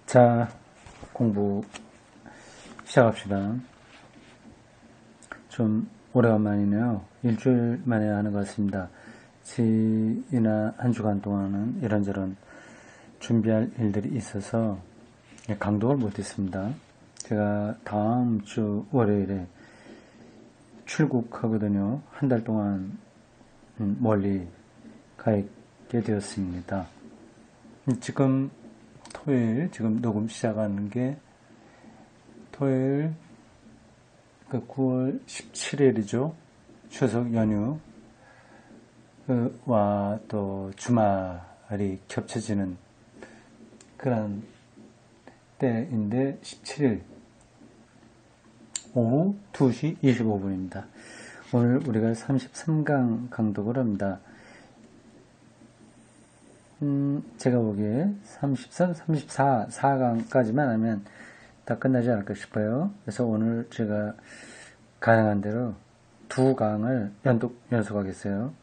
자, 공부 시작합시다. 좀 오래간만이네요. 일주일 만에 하는 것 같습니다. 지난 한 주간 동안은 이런저런 준비할 일들이 있어서 강독을 못했습니다. 제가 다음 주 월요일에 출국하거든요. 한 달 동안 멀리 가 있게 되었습니다. 지금 토요일, 지금 녹음 시작하는 게 토요일 9월 17일이죠. 추석 연휴와 또 주말이 겹쳐지는 그런 때인데 17일 오후 2시 25분입니다. 오늘 우리가 33강 강독을 합니다. 제가 보기에 33, 34, 4강까지만 하면 다 끝나지 않을까 싶어요. 그래서 오늘 제가 가능한 대로 두 강을 연속하겠어요.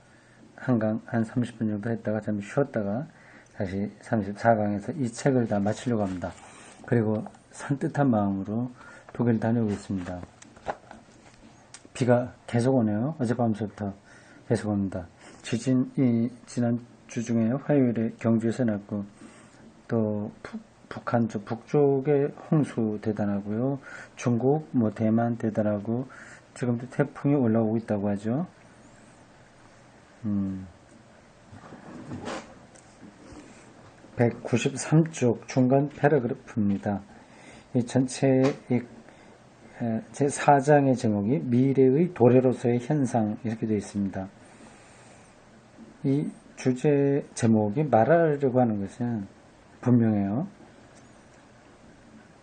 한 강 한 30분 정도 했다가 잠시 쉬었다가 다시 34강에서 이 책을 다 마치려고 합니다. 그리고 산뜻한 마음으로 독일 다녀오겠습니다. 비가 계속 오네요. 어젯밤부터 계속 옵니다. 지진이 지난 주 중에 화요일에 경주에서 났고 또 북한 쪽 북쪽에 홍수 대단하고요. 중국 대만 대단하고 지금도 태풍이 올라오고 있다고 하죠. 193쪽 중간 패러그래프입니다. 이 전체 제 4장의 제목이 미래의 도래로서의 현상 이렇게 되어 있습니다. 이 주제 제목이 말하려고 하는 것은 분명해요.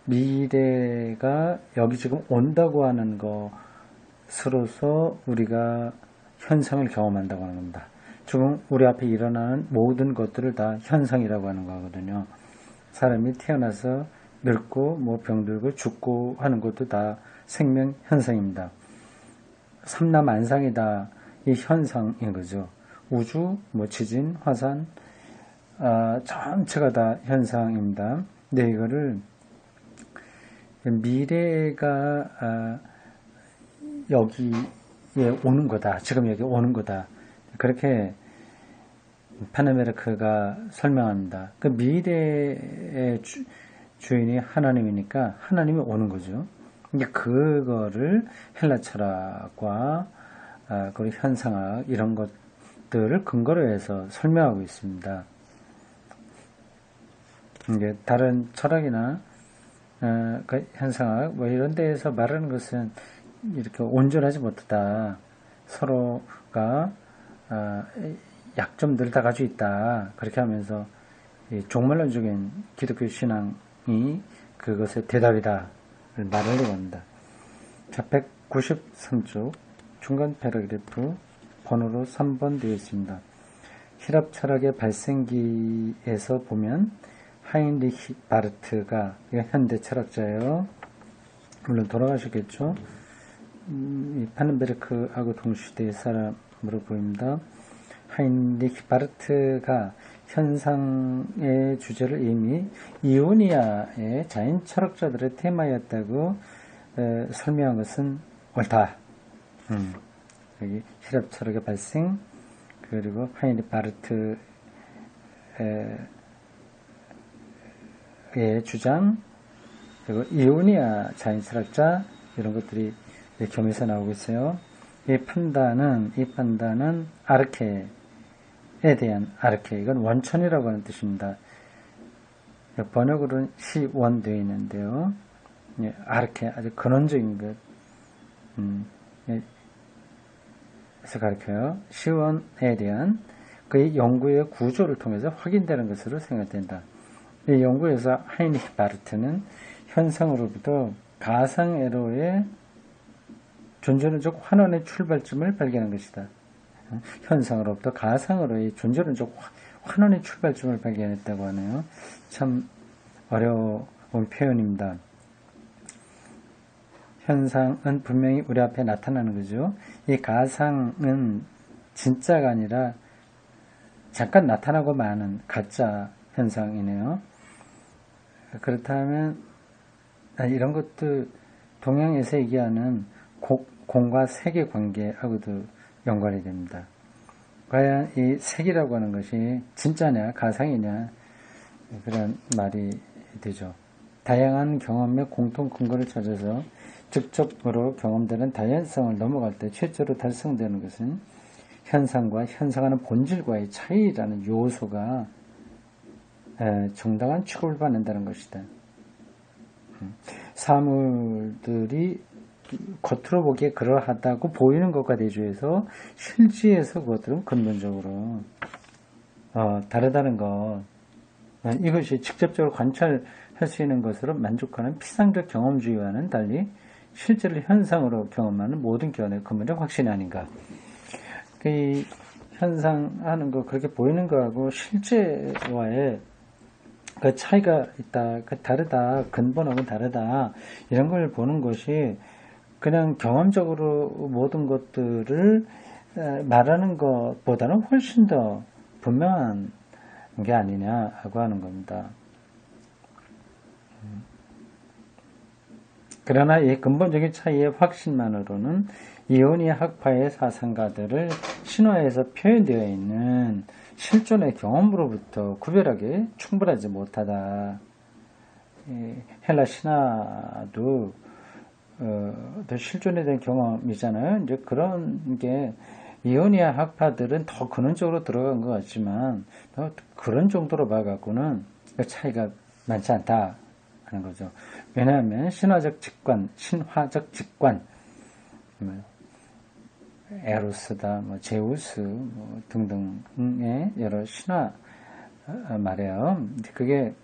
미래가 여기 지금 온다고 하는 것으로서 우리가 현상을 경험한다고 하는 겁니다. 지금 우리 앞에 일어나는 모든 것들을 다 현상이라고 하는 거거든요. 사람이 태어나서 늙고 병들고 죽고 하는 것도 다 생명 현상입니다. 삼라만상이 다 이 현상인 거죠. 우주, 지진, 화산, 전체가 다 현상입니다. 근데 이거를 미래가 여기에 오는 거다. 지금 여기 오는 거다. 그렇게 파네메르크가 설명합니다. 그 미래의 주인이 하나님이니까 하나님이 오는 거죠. 그거를 헬라 철학과 그리고 현상학 이런 것들을 근거로 해서 설명하고 있습니다. 이게 다른 철학이나 현상학 이런 데에서 말하는 것은 이렇게 온전하지 못하다. 서로가 약점들을 다 가지고 있다. 그렇게 하면서 종말론적인 기독교 신앙이 그것의 대답이다. 말하려고 합니다. 자, 193쪽 중간 패러그래프 번호로 3번 되어 있습니다. 히랍 철학의 발생기에서 보면 하인리히 바르트가 현대 철학자예요. 물론 돌아가셨겠죠. 이 파넨베르크하고 동시대의 사람으로 보입니다. 하인리히 바르트가 현상의 주제를 이미 이오니아의 자연 철학자들의 테마였다고 설명한 것은 옳다. 여기 히랍 철학의 발생 그리고 하인리히 바르트의 주장 그리고 이오니아 자연 철학자 이런 것들이 겸해서 나오고 있어요. 이 판단은 아르케에 대한 아르케 이건 원천이라고 하는 뜻입니다. 번역으로는 시원되어 있는데요. 아르케 아주 근원적인 것 에서 가르쳐요. 시원에 대한 그의 연구의 구조를 통해서 확인되는 것으로 생각된다. 이 연구에서 하이니히 바르트는 현상으로부터 가상에로의 존재론적 환원의 출발점을 발견한 것이다. 현상으로부터 가상으로의 존재론적 환원의 출발점을 발견했다고 하네요. 참 어려운 표현입니다. 현상은 분명히 우리 앞에 나타나는 거죠. 이 가상은 진짜가 아니라 잠깐 나타나고 마는 가짜 현상이네요. 그렇다면 이런 것도 동양에서 얘기하는 공과 색의 관계하고도 연관이 됩니다. 과연 이 색이라고 하는 것이 진짜냐 가상이냐 그런 말이 되죠. 다양한 경험의 공통 근거를 찾아서 직접으로 경험되는 다양성을 넘어갈 때 최초로 달성되는 것은 현상과 현상하는 본질과의 차이라는 요소가 정당한 취급을 받는다는 것이다. 사물들이 겉으로 보기에 그러하다고 보이는 것과 대조해서 실지에서 그것들은 근본적으로 다르다는 것, 이것이 직접적으로 관찰할 수 있는 것으로 만족하는 피상적 경험주의와는 달리 실제를 현상으로 경험하는 모든 견해의 근본적 확신이 아닌가. 이 현상하는 거 그렇게 보이는 거하고 실제와의 그 차이가 있다, 그 다르다, 근본하고는 다르다, 이런 걸 보는 것이 그냥 경험적으로 모든 것들을 말하는 것보다는 훨씬 더 분명한 게 아니냐고 하는 겁니다. 그러나 이 근본적인 차이의 확신만으로는 이오니아 학파의 사상가들을 신화에서 표현되어 있는 실존의 경험으로부터 구별하기 충분하지 못하다. 헬라 신화도 실존에 대한 경험이잖아요. 이제 그런 게 이오니아 학파들은 더 근원적으로 들어간 것 같지만 그런 정도로 봐갖고는 차이가 많지 않다 하는 거죠. 왜냐하면 신화적 직관, 에로스다, 제우스 등등의 여러 신화 말이에요. 그게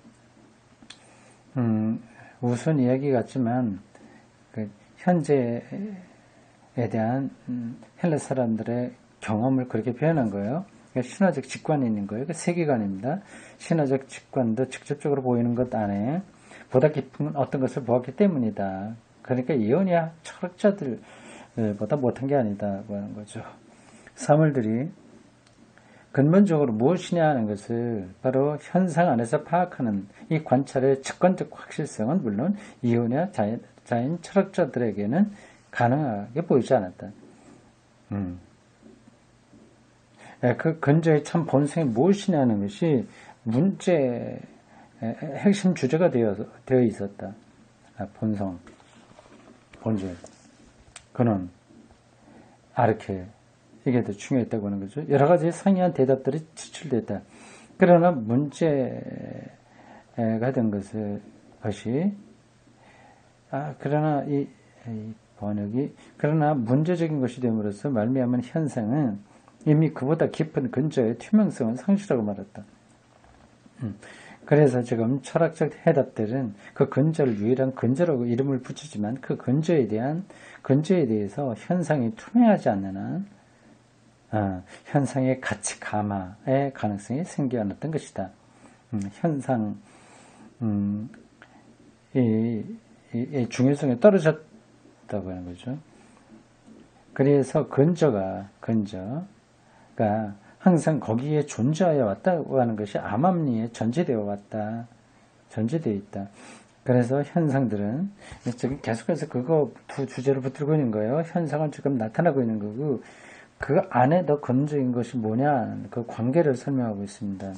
우스운 이야기 같지만 그 현재에 대한 헬라 사람들의 경험을 그렇게 표현한 거예요. 그러니까 신화적 직관이 있는 거예요. 그 세계관입니다. 신화적 직관도 직접적으로 보이는 것 안에 보다 깊은 어떤 것을 보았기 때문이다. 그러니까 이오니아 철학자들보다 못한 게 아니다고 하는 거죠. 사물들이 근본적으로 무엇이냐 하는 것을 바로 현상 안에서 파악하는 이 관찰의 직관적 확실성은 물론 이오니아 자인 철학자들에게는 가능하게 보이지 않았다. 그 근저의 참 본성이 무엇이냐는 것이 문제의 핵심 주제가 되어 있었다. 본질, 근원, 아르케, 이게 더 중요했다고 하는 거죠. 여러 가지 상이한 대답들이 추출됐다. 그러나 문제가 된 것이 그러나 이 번역이 그러나 문제적인 것이 됨으로써 말미암은 현상은 이미 그보다 깊은 근저의 투명성을 상실하고 말았다. 그래서 지금 철학적 해답들은 그 근저를 유일한 근저라고 이름을 붙이지만 그 근저에 대해서 현상이 투명하지 않는 한 현상의 가치 감화의 가능성이 생겨났던 것이다. 이 중요성이 떨어졌다고 하는 거죠. 그래서 근저가 항상 거기에 존재하여 왔다고 하는 것이 암암리에 전제되어 있다. 그래서 현상들은 지금 계속해서 그거 두 주제를 붙들고 있는 거예요. 현상은 지금 나타나고 있는 거고 그 안에 더 근원적인 것이 뭐냐 그 관계를 설명하고 있습니다.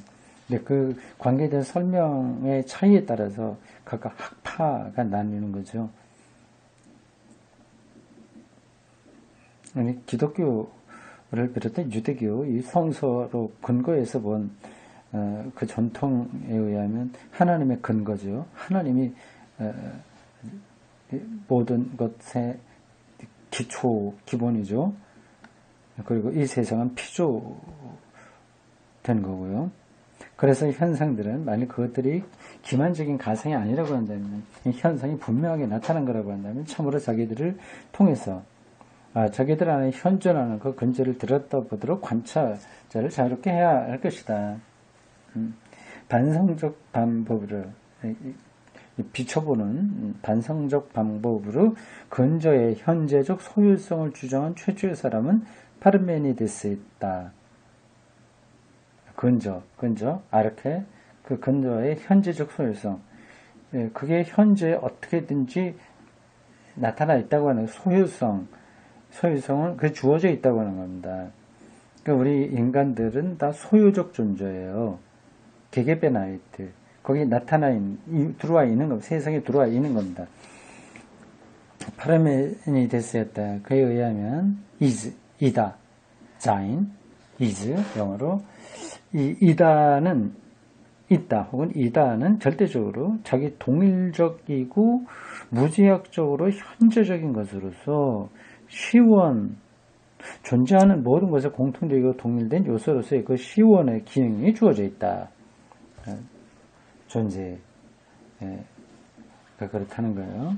근데 그 관계에 대한 설명의 차이에 따라서 각각 학파가 나뉘는 거죠. 아니, 기독교를 비롯해 유대교, 이 성서로 근거해서 본 그 전통에 의하면 하나님의 근거죠. 하나님이 모든 것의 기본이죠. 그리고 이 세상은 피조된 거고요. 그래서 현상들은 만약 그것들이 기만적인 가상이 아니라고 한다면, 이 현상이 분명하게 나타난 거라고 한다면 참으로 자기들을 통해서 자기들 안에 현존하는 그 근저를 들여다보도록 관찰자를 자유롭게 해야 할 것이다. 반성적 방법으로 비춰보는 반성적 방법으로 근저의 현재적 소유성을 주장한 최초의 사람은 파르메니데스였다. 근저, 아르케, 그 근저의 현재적 소유성. 그게 현재 어떻게든지 나타나 있다고 하는 소유성은 그 주어져 있다고 하는 겁니다. 그러니까 우리 인간들은 다 소유적 존재예요. 게게베나이트. 거기 들어와 있는 겁니다. 세상에 들어와 있는 겁니다. 파르메니데스였다. 그에 의하면 이다, 자인, 영어로 이다는 있다 혹은 이다는 절대적으로 자기 동일적이고 무제약적으로 현재적인 것으로서 존재하는 모든 것에 공통되고 동일된 요소로서의 그 시원의 기능이 주어져 있다. 존재가 그렇다는 거예요.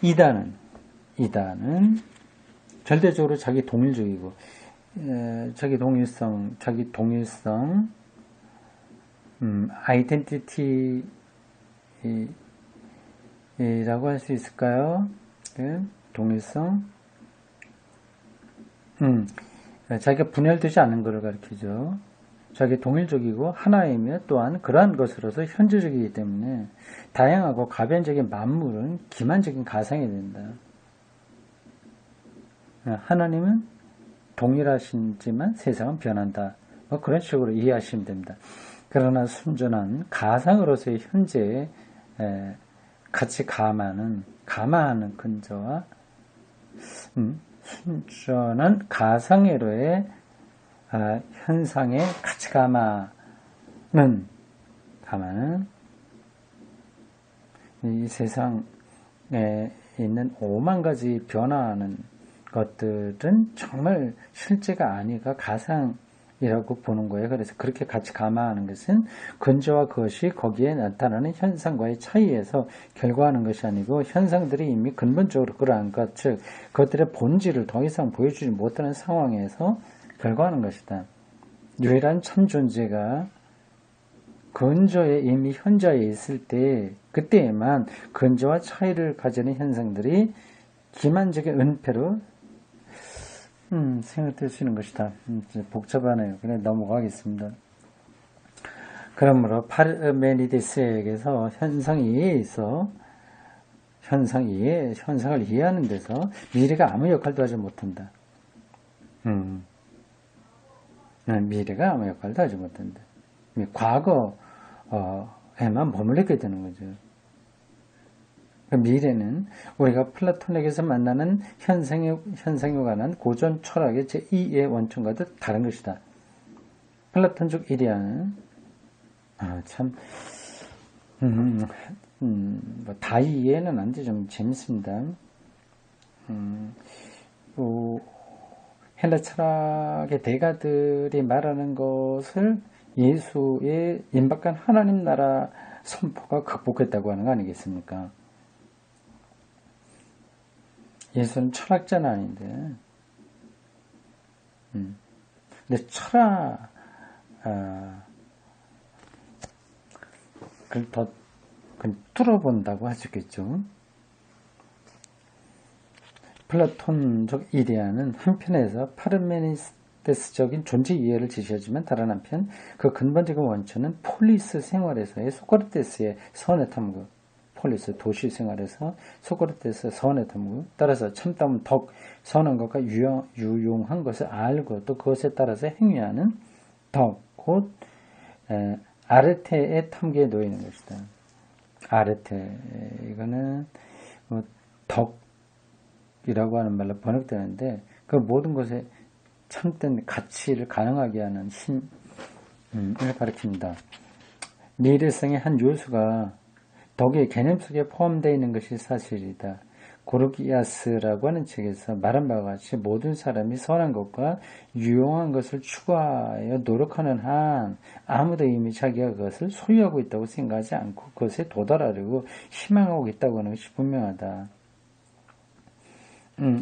이다는 절대적으로 자기 동일적이고 자기 동일성 아이덴티티라고 할 수 있을까요? 동일성 자기가 분열되지 않는 것을 가리키죠. 자기 동일적이고 하나이며 또한 그러한 것으로서 현재적이기 때문에 다양하고 가변적인 만물은 기만적인 가상이 된다. 하나님은 동일하시지만 세상은 변한다. 그런 식으로 이해하시면 됩니다. 그러나 순전한 가상으로서의 현재에 같이 감화하는 근저와 순전한 가상회로의 현상에 같이 감화는 이 세상에 있는 5만 가지 변화하는 것들은 정말 실제가 아니가 가상이라고 보는 거예요. 그래서 그렇게 같이 감화하는 것은 근저와 그것이 거기에 나타나는 현상과의 차이에서 결과하는 것이 아니고 현상들이 이미 근본적으로 그러한 것, 즉 그것들의 본질을 더 이상 보여주지 못하는 상황에서 결과하는 것이다. 유일한 참 존재가 근저에 이미 현자에 있을 때 그때에만 근저와 차이를 가지는 현상들이 기만적인 은폐로 생각될 수 있는 것이다. 복잡하네요. 그냥 넘어가겠습니다. 그러므로 파르메니데스에게서 현상을 이해하는 데서 미래가 아무 역할도 하지 못한다. 미래가 아무 역할도 하지 못한다. 과거에만 머물게 되는 거죠. 미래는 우리가 플라톤에게서 만나는 현상에 관한 고전 철학의 제2의 원천과도 다른 것이다. 플라톤적 이데아는 다 이해는 안 돼. 좀 재밌습니다. 헬라 철학의 대가들이 말하는 것을 예수의 임박한 하나님 나라 선포가 극복했다고 하는 거 아니겠습니까? 예수는 철학자는 아닌데, 근데 그걸 더 뚫어본다고 할 수 있겠죠. 플라톤적 이데아는 한편에서 파르메니데스적인 존재 이해를 제시하지만 다른 한편 그 근본적인 원천은 폴리스 생활에서의 소크라테스의 선의 탐구, 폴리스 도시 생활에서 소크라테스의 선의 탐구, 따라서 참다운 덕, 선한 것과 유용한 것을 알고 또 그것에 따라서 행위하는 덕, 곧 아르테의 탐구에 놓이는 것이다. 아르테, 이거는 덕이라고 하는 말로 번역되는데 그 모든 것에 참된 가치를 가능하게 하는 힘을 가리킵니다. 미래성의 한 요소가 덕의 개념 속에 포함되어 있는 것이 사실이다. 고르기아스라고 하는 책에서 말한 바와 같이 모든 사람이 선한 것과 유용한 것을 추구하여 노력하는 한 아무도 이미 자기가 그것을 소유하고 있다고 생각하지 않고 그것에 도달하려고 희망하고 있다고 하는 것이 분명하다.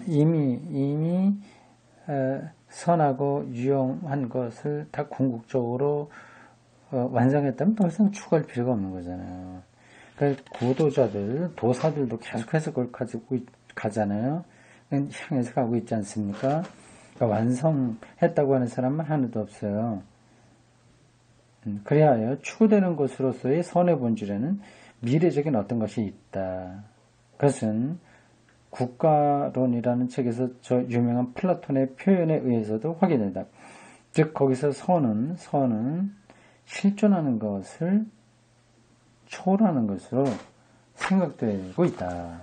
이미 선하고 유용한 것을 다 궁극적으로 완성했다면 더 이상 추구할 필요가 없는 거잖아요. 그러니까 도사들도 계속해서 그걸 가지고 가잖아요. 향해서 가고 있지 않습니까? 그러니까 완성했다고 하는 사람은 하나도 없어요. 그리하여 추구되는 것으로서의 선의 본질에는 미래적인 어떤 것이 있다. 그것은 국가론이라는 책에서 저 유명한 플라톤의 표현에 의해서도 확인된다. 즉 거기서 선은 실존하는 것을 초월하는 것으로 생각되고 있다.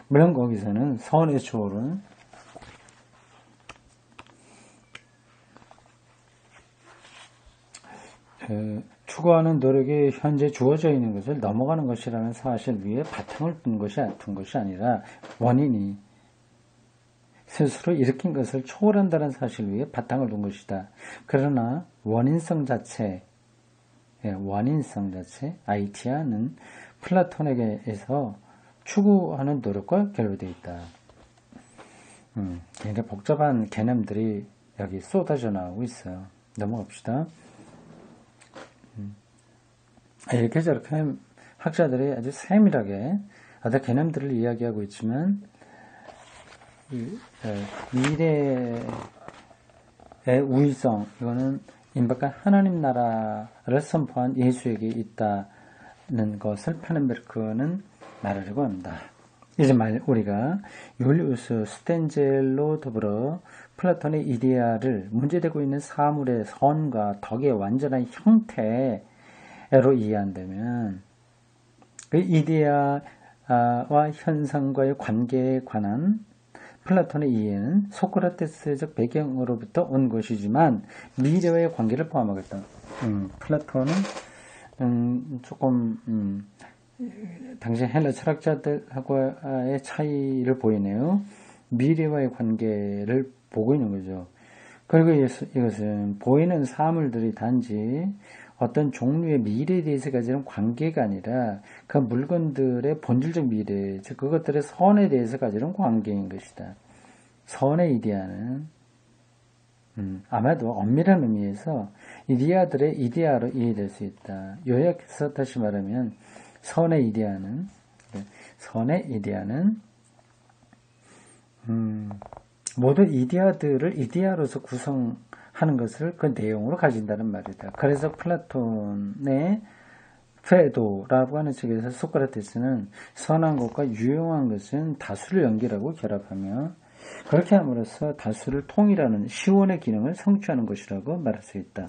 물론 거기서는 선의 초월은 추구하는 노력이 현재 주어져 있는 것을 넘어가는 것이라는 사실 위에 바탕을 둔 것이 아니라 원인이 스스로 일으킨 것을 초월한다는 사실 위에 바탕을 둔 것이다. 그러나 원인성 자체, 아이티아는 플라톤에게서 추구하는 노력과 결부되어 있다. 굉장히 복잡한 개념들이 여기 쏟아져 나오고 있어요. 넘어갑시다. 이렇게 저렇게 학자들이 아주 세밀하게 어떤 개념들을 이야기하고 있지만 미래의 우위성, 이거는 임박한 하나님 나라를 선포한 예수에게 있다는 것을 파넨베르크는 말하려고 합니다. 이제 우리가 율리우스 스텐젤로 더불어 플라톤의 이데아를 문제되고 있는 사물의 선과 덕의 완전한 형태로 이해한다면 그 이데아와 현상과의 관계에 관한 플라톤의 이해는 소크라테스적 배경으로부터 온 것이지만 미래와의 관계를 포함하겠다. 플라톤은 조금 당시 헬라 철학자들하고의 차이를 보이네요. 미래와의 관계를 보고 있는 거죠. 그리고 이것은 보이는 사물들이 단지 어떤 종류의 미래에 대해서 가지는 관계가 아니라 그 물건들의 본질적 미래, 즉 그것들의 선에 대해서 가지는 관계인 것이다. 선의 이데아는 아마도 엄밀한 의미에서 이데아들의 이데아로 이해될 수 있다. 요약해서 다시 말하면 선의 이데아는 모든 이데아들을 이데아로서 구성하는 것을 그 내용으로 가진다는 말이다. 그래서 플라톤의 페도라고 하는 책에서 소크라테스는 선한 것과 유용한 것은 다수를 연결하고 결합하며 그렇게 함으로써 다수를 통일하는 시원의 기능을 성취하는 것이라고 말할 수 있다.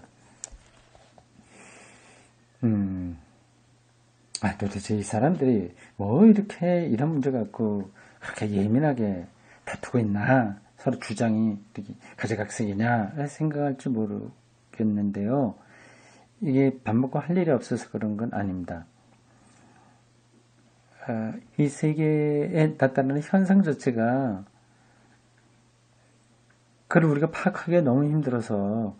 도대체 이 사람들이 뭐 이렇게 이런 문제 갖고 그렇게 예민하게 다투고 있나, 서로 주장이 이렇게 가지각색이냐 생각할지 모르겠는데요. 이게 밥 먹고 할 일이 없어서 그런 건 아닙니다. 이 세계에 나타나는 현상 자체가 그걸 우리가 파악하기가 너무 힘들어서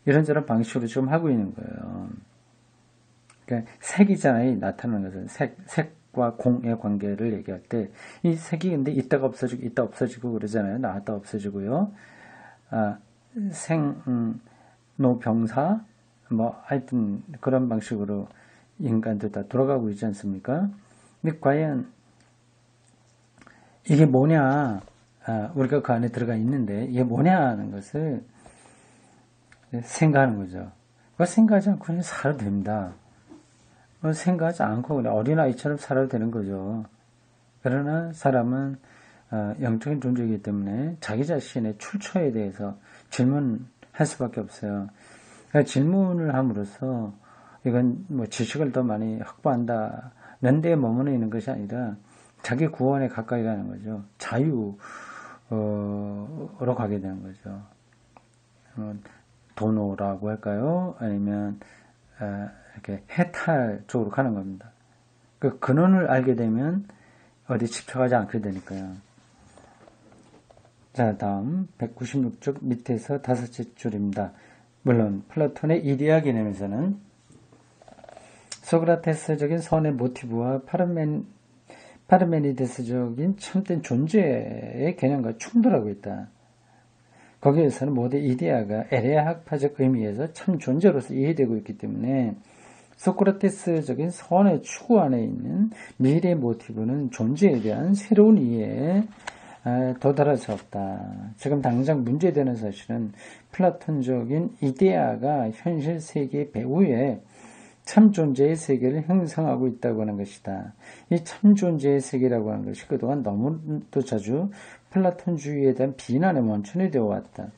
이런저런 방식으로 지금 하고 있는 거예요. 그러니까 색이잖아요. 나타나는 것은 색과 공의 관계를 얘기할 때 이 색이 근데 있다가 없어지고 있다 없어지고 그러잖아요. 나왔다 없어지고요. 생로병사 뭐 하여튼 그런 방식으로 인간들 다 돌아가고 있지 않습니까? 근데 과연 이게 뭐냐? 우리가 그 안에 들어가 있는데 이게 뭐냐 하는 것을 생각하는 거죠. 생각하지 않고 그냥 살아도 됩니다. 생각하지 않고 그냥 어린아이처럼 살아도 되는 거죠. 그러나 사람은 영적인 존재이기 때문에 자기 자신의 출처에 대해서 질문할 수밖에 없어요. 그러니까 질문을 함으로써 이건 뭐 지식을 더 많이 확보한다는 데 머무르 있는 것이 아니라 자기 구원에 가까이 가는 거죠. 자유로 가게 되는 거죠. 도노라고 할까요? 아니면 이렇게 해탈 쪽으로 가는 겁니다. 그 근원을 알게 되면 어디 집착하지 않게 되니까요. 자, 다음 196쪽 밑에서 다섯째 줄입니다. 물론 플라톤의 이데아 개념에서는 소크라테스적인 선의 모티브와 파르메니데스적인 참된 존재의 개념과 충돌하고 있다. 거기에서는 모두 이데아가 에레아 학파적 의미에서 참 존재로서 이해되고 있기 때문에 소크라테스적인 선의 추구 안에 있는 미래 모티브는 존재에 대한 새로운 이해의 도달할 수 없다. 지금 당장 문제되는 사실은 플라톤적인 이데아가 현실 세계 배후에 참존재의 세계를 형성하고 있다고 하는 것이다. 이 참존재의 세계라고 하는 것이 그동안 너무도 자주 플라톤주의에 대한 비난의 원천이 되어 왔다.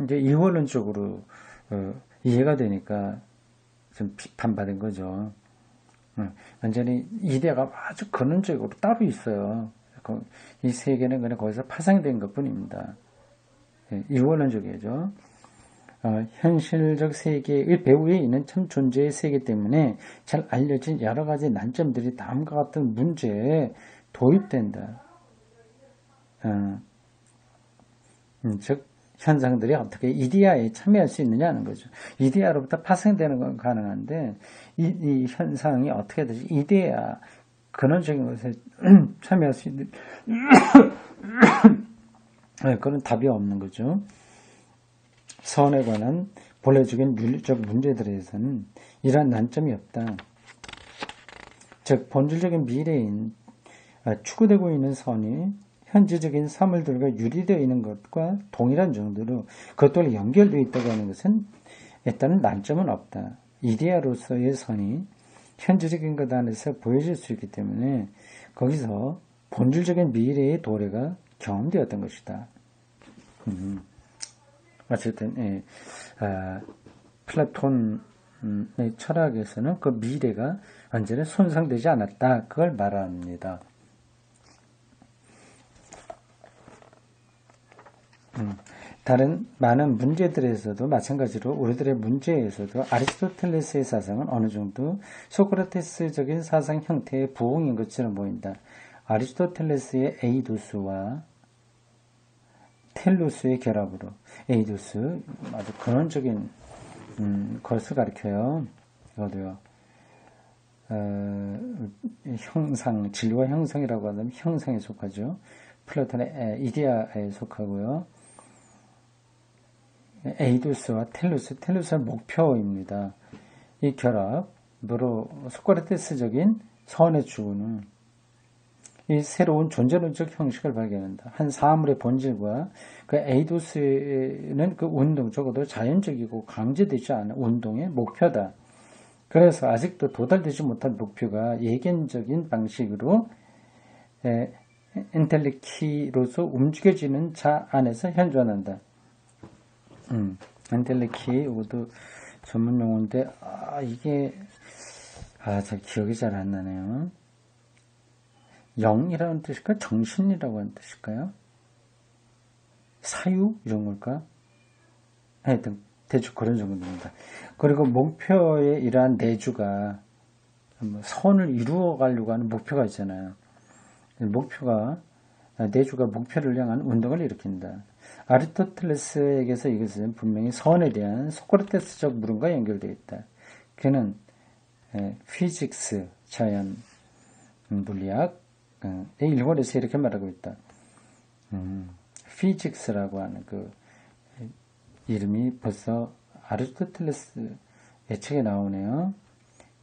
이제 이원론적으로 이해가 되니까 좀 비판받은 거죠. 완전히 이데아가 아주 근원적으로 따로 있어요. 이 세계는 그냥 거기서 파생된 것 뿐입니다. 이원론적이죠. 현실적 세계의 배후에 있는 참 존재의 세계 때문에 잘 알려진 여러 가지 난점들이 다음과 같은 문제에 도입된다. 즉 현상들이 어떻게 이데아에 참여할 수 있느냐는 거죠. 이데아로부터 파생되는 건 가능한데 이 현상이 어떻게 되지? 이데아 근원적인 것에 참여할 수 있는 그런 답이 없는 거죠. 선에 관한 본래적인 윤리적 문제들에서는 이러한 난점이 없다. 즉 본질적인 미래인 추구되고 있는 선이 현지적인 사물들과 유리되어 있는 것과 동일한 정도로 그것들과 연결되어 있다고 하는 것은 일단은 난점은 없다. 이데아로서의 선이 현지적인 것 안에서 보여질 수 있기 때문에 거기서 본질적인 미래의 도래가 경험되었던 것이다. 어쨌든 플라톤의 철학에서는 그 미래가 완전히 손상되지 않았다. 그걸 말합니다. 다른 많은 문제들에서도 마찬가지로 우리들의 문제에서도 아리스토텔레스의 사상은 어느 정도 소크라테스적인 사상 형태의 부흥인 것처럼 보인다. 아리스토텔레스의 에이도스와 텔루스의 결합으로 에이도스 아주 근원적인 것을 가리켜요. 이거도요. 형상, 진리와 형상이라고 하면 형상에 속하죠. 플라톤의 이데아에 속하고요. 에이도스와 텔루스의 목표입니다. 이 결합으로 소크라테스적인 선의 추구는 이 새로운 존재론적 형식을 발견한다. 한 사물의 본질과 그 에이도스는 그 운동, 적어도 자연적이고 강제되지 않은 운동의 목표다. 그래서 아직도 도달되지 못한 목표가 예견적인 방식으로 엔텔레키로서 움직여지는 자 안에서 현존한다. 엔텔레키, 이것도 전문 용어인데, 이게, 잘 기억이 잘 안 나네요. 영이라는 뜻일까? 정신이라고 하는 뜻일까요? 사유? 이런 걸까? 하여튼, 대충 그런 정도입니다. 그리고 목표의 이러한 내주가, 선을 이루어 가려고 하는 목표가 있잖아요. 내주가 목표를 향한 운동을 일으킨다. 아리스토텔레스에게서 이것은 분명히 선에 대한 소크라테스적 물음과 연결되어 있다. 그는 피직스, 자연, 물리학, 일본에서 이렇게 말하고 있다. 피직스라고 하는 그 이름이 벌써 아리스토텔레스 예측에 나오네요.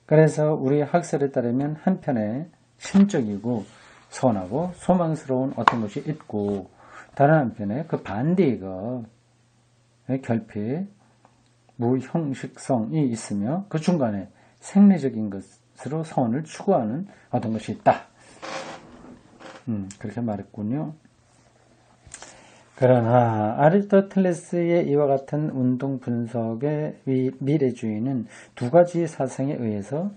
그래서 우리 학설에 따르면 한편에 심적이고 선하고 소망스러운 어떤 것이 있고 다른 한편에 그 반대의 것 결핍, 무형식성이 있으며 그 중간에 생리적인 것으로 선을 추구하는 어떤 것이 있다. 그렇게 말했군요. 그러나 아리스토텔레스의 이와 같은 운동 분석의 미래주의는 두 가지 사상에 의해서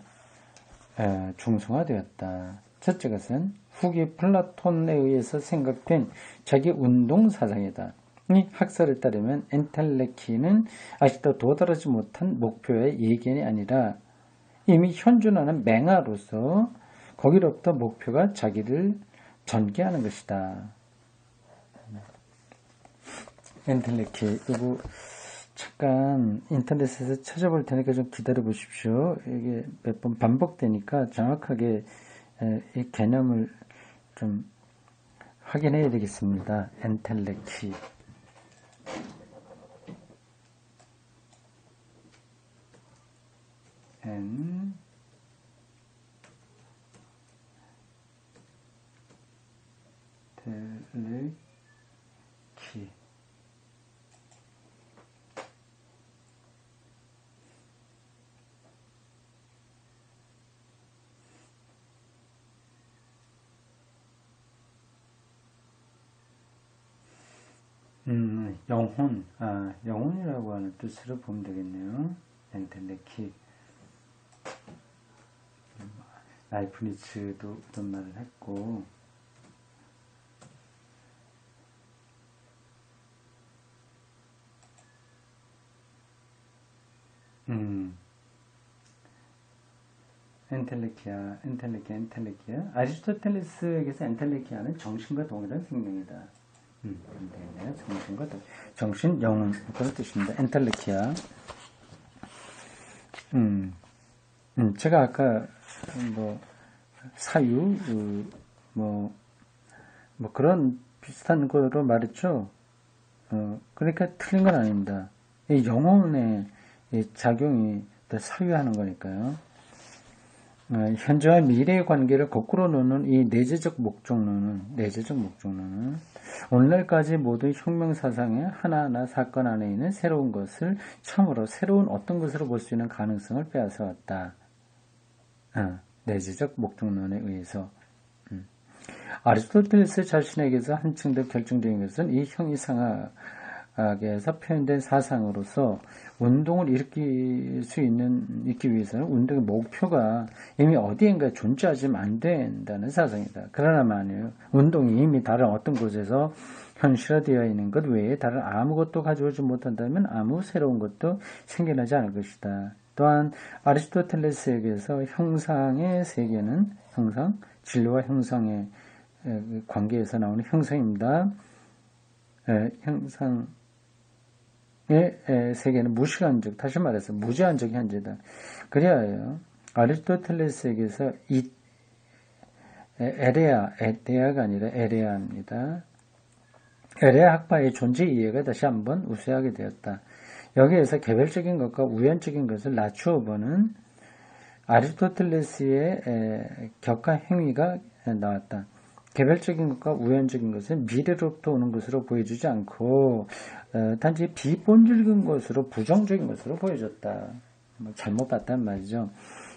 중성화되었다. 첫째 것은 후기 플라톤에 의해서 생각된 자기 운동 사상이다. 이 학설에 따르면 엔텔레키는 아직도 도달하지 못한 목표의 예견이 아니라 이미 현존하는 맹아로서 거기로부터 목표가 자기를 전개하는 것이다. 엔텔레키, 이거 잠깐 인터넷에서 찾아볼 테니까 좀 기다려 보십시오. 이게 몇 번 반복되니까 정확하게 이 개념을 좀 확인해야 되겠습니다. 엔텔레키. 엔텔레키 영혼, 영혼이라고 하는 뜻으로 보면 되겠네요. 엔텔레키. 라이프니츠도 그런 말을 했고, 엔텔레키아. 아리스토텔레스에게서 엔텔레키아는 정신과 동일한 생명이다. 네, 정신과 정신, 영혼 그런 뜻입니다. 엔텔레키아. 제가 아까 사유 그런 비슷한 거로 말했죠. 그러니까 틀린 건 아닙니다. 이 영혼의 작용이 더 사유하는 거니까요. 현재와 미래의 관계를 거꾸로 놓는 이 내재적 목적론은 오늘날까지 모든 혁명사상의 하나하나 사건 안에 있는 새로운 것을 참으로 새로운 어떤 것으로 볼 수 있는 가능성을 빼앗아왔다. 내재적 목적론에 의해서. 아리스토텔레스 자신에게서 한층 더 결정적인 것은 이 형이상학에서 표현된 사상으로서 운동을 일으키기 위해서는 운동의 목표가 이미 어디엔가 존재하지 안 된다는 사상이다. 그러나 말이에요. 운동이 이미 다른 어떤 곳에서 현실화되어 있는 것 외에 다른 아무것도 가져오지 못한다면 아무 새로운 것도 생겨나지 않을 것이다. 또한 아리스토텔레스에게서 형상의 세계는 진리와 형상의 관계에서 나오는 형상입니다. 형상의 세계는 무시간적, 다시 말해서 무제한적 현재다. 그래야 아리스토텔레스에게서 이 에레아가 아니라 에레아입니다. 에레아 학파의 존재 이해가 다시 한번 우세하게 되었다. 여기에서 개별적인 것과 우연적인 것을 낮추어 보는 아리스토텔레스의 격화 행위가 나왔다. 개별적인 것과 우연적인 것은 미래로부터 오는 것으로 보여주지 않고 단지 비본질적인 것으로 부정적인 것으로 보여줬다. 잘못 봤단 말이죠.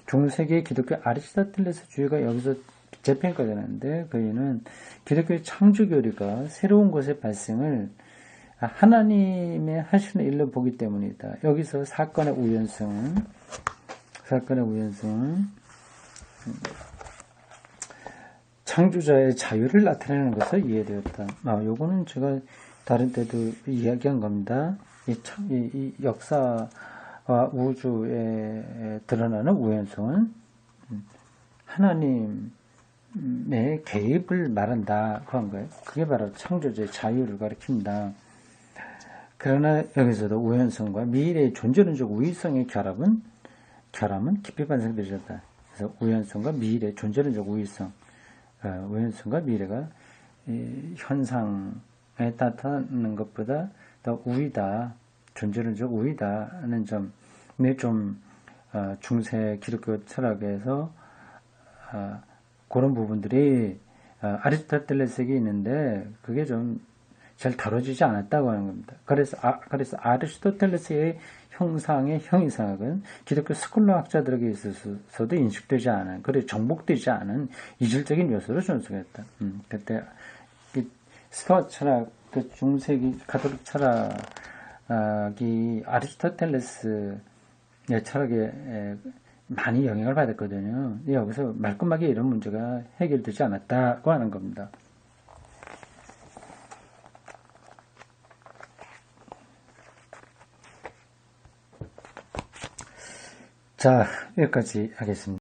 중세기 기독교 아리스토텔레스주의가 여기서 재평가되는데 그이는 기독교의 창조교리가 새로운 것의 발생을 하나님의 하시는 일로 보기 때문이다. 여기서 사건의 우연성은 창조자의 자유를 나타내는 것을 이해되었다. 요거는 제가 다른 때도 이야기한 겁니다. 이 역사와 우주에 드러나는 우연성은 하나님의 개입을 말한다고 한 거예요. 그게 바로 창조자의 자유를 가리킨다. 그러나 여기서도 우연성과 미래의 존재론적 우위성의 결함은 깊이 반성되었다. 그래서 우연성과 미래의 존재론적 우위성, 우연성과 미래가 현상에 나타나는 것보다 더 우위다, 존재론적 우위다는 점에 좀 중세 기독교 철학에서 그런 부분들이 아리스토텔레스에게 있는데 그게 좀 잘 다뤄지지 않았다고 하는 겁니다. 그래서 아리스토텔레스의 형상의 형이상학은 기독교 스콜라 학자들에게 있어서도 인식되지 않은, 그리고 정복되지 않은 이질적인 요소를 존속했다. 그때 스토아 철학, 그 중세기 가톨릭 철학이 아리스토텔레스의 철학에 많이 영향을 받았거든요. 여기서 말끔하게 이런 문제가 해결되지 않았다고 하는 겁니다. 자, 여기까지 하겠습니다.